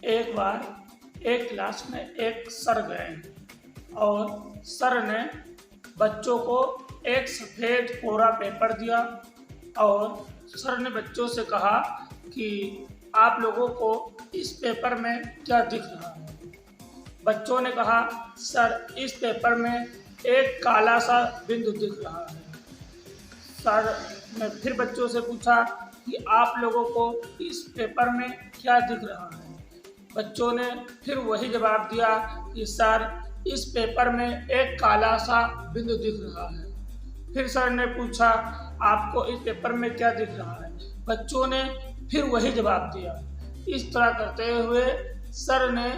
एक बार एक क्लास में एक सर गए और सर ने बच्चों को एक सफ़ेद कोरा पेपर दिया और सर ने बच्चों से कहा कि आप लोगों को इस पेपर में क्या दिख रहा है। बच्चों ने कहा, सर इस पेपर में एक काला सा बिंदु दिख रहा है। सर ने फिर बच्चों से पूछा कि आप लोगों को इस पेपर में क्या दिख रहा है। बच्चों ने फिर वही जवाब दिया कि सर इस पेपर में एक काला सा बिंदु दिख रहा है। फिर सर ने पूछा, आपको इस पेपर में क्या दिख रहा है। बच्चों ने फिर वही जवाब दिया। इस तरह करते हुए सर ने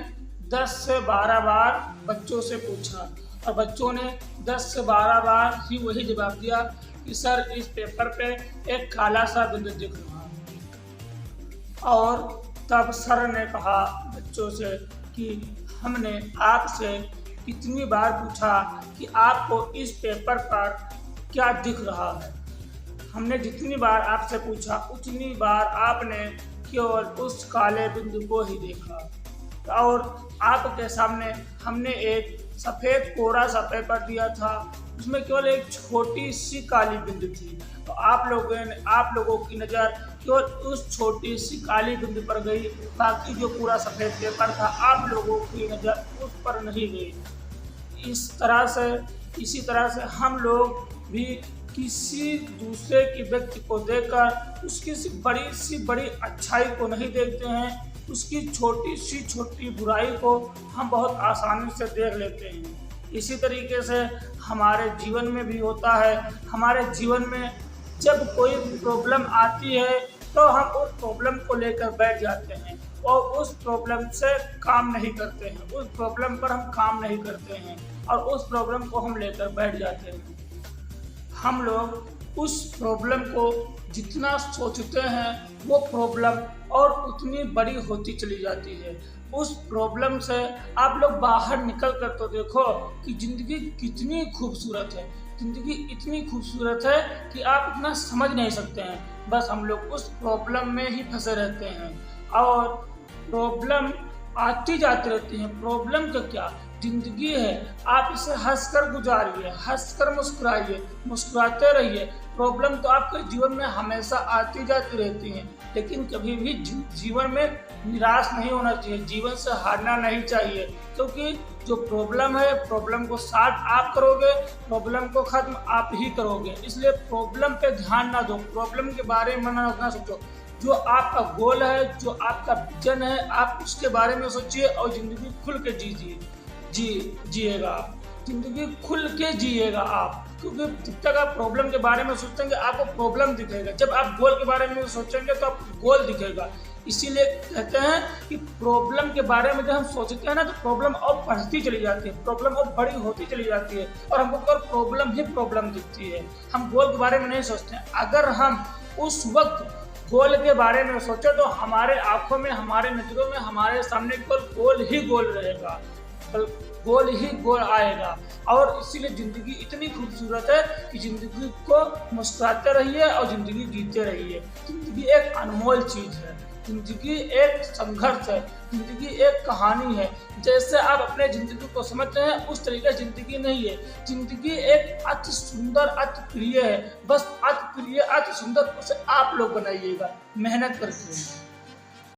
10 से 12 बार बच्चों से पूछा और बच्चों ने 10 से 12 बार ही वही जवाब दिया कि सर इस पेपर पे एक काला सा बिंदु दिख रहा है। और तब सर ने कहा बच्चों से कि हमने आपसे इतनी बार पूछा कि आपको इस पेपर पर क्या दिख रहा है। हमने जितनी बार आपसे पूछा उतनी बार आपने केवल उस काले बिंदु को ही देखा और आपके सामने हमने एक सफ़ेद कोरा सा पेपर दिया था, उसमें केवल एक छोटी सी काली बिंदु थी। तो आप लोगों की नज़र केवल उस छोटी सी काली बिंदु पर गई, बाकी जो पूरा सफ़ेद पेपर था आप लोगों की नज़र उस पर नहीं गई। इसी तरह से हम लोग भी किसी दूसरे की व्यक्ति को देखकर उसकी बड़ी अच्छाई को नहीं देखते हैं, उसकी छोटी बुराई को हम बहुत आसानी से देख लेते हैं। इसी तरीके से हमारे जीवन में भी होता है। हमारे जीवन में जब कोई प्रॉब्लम आती है तो हम उस प्रॉब्लम को लेकर बैठ जाते हैं और उस प्रॉब्लम से काम नहीं करते हैं, उस प्रॉब्लम पर हम काम नहीं करते हैं और उस प्रॉब्लम को हम लेकर बैठ जाते हैं। हम लोग उस प्रॉब्लम को जितना सोचते हैं वो प्रॉब्लम और उतनी बड़ी होती चली जाती है। उस प्रॉब्लम से आप लोग बाहर निकल कर तो देखो कि ज़िंदगी कितनी खूबसूरत है। ज़िंदगी इतनी खूबसूरत है कि आप इतना समझ नहीं सकते हैं। बस हम लोग उस प्रॉब्लम में ही फंसे रहते हैं और प्रॉब्लम आती जाती रहती है। प्रॉब्लम का क्या, ज़िंदगी है, आप इसे हंसकर गुजारिए, हंसकर मुस्कुराइए, मुस्कुराते रहिए। प्रॉब्लम तो आपके जीवन में हमेशा आती जाती रहती हैं, लेकिन कभी भी जीवन में निराश नहीं होना चाहिए, जीवन से हारना नहीं चाहिए, क्योंकि जो प्रॉब्लम है प्रॉब्लम को सॉल्व आप करोगे, प्रॉब्लम को ख़त्म आप ही करोगे। इसलिए प्रॉब्लम पे ध्यान ना दो, प्रॉब्लम के बारे में ना सोचो। जो आपका गोल है, जो आपका विजन है, आप उसके बारे में सोचिए और ज़िंदगी खुल के जिएगा आप, ज़िंदगी खुल के जिएगा आप। क्योंकि जब तक आप प्रॉब्लम के बारे में सोचेंगे आपको प्रॉब्लम दिखेगा, जब आप गोल के बारे में सोचेंगे तो आपको गोल दिखेगा। इसीलिए कहते हैं कि प्रॉब्लम के बारे में जब हम सोचते हैं ना तो प्रॉब्लम और बढ़ती चली जाती है, प्रॉब्लम और बड़ी होती चली जाती है और हमको केवल प्रॉब्लम ही प्रॉब्लम दिखती है। हम गोल के बारे में नहीं सोचते हैं। अगर हम उस वक्त गोल के बारे में सोचे तो हमारे आंखों में, हमारे नज़रों में, हमारे सामने केवल गोल ही गोल रहेगा, गोल ही गोल आएगा। और इसीलिए ज़िंदगी इतनी खूबसूरत है कि ज़िंदगी को मुस्कुराते रहिए और ज़िंदगी जीते रहिए। ज़िंदगी एक अनमोल चीज़ है, ज़िंदगी एक संघर्ष है, ज़िंदगी एक कहानी है। जैसे आप अपने ज़िंदगी को समझते हैं उस तरीके ज़िंदगी नहीं है। ज़िंदगी एक अति सुंदर, अति प्रिय है। बस अति प्रिय, अति सुंदर उसे आप लोग बनाइएगा मेहनत करके।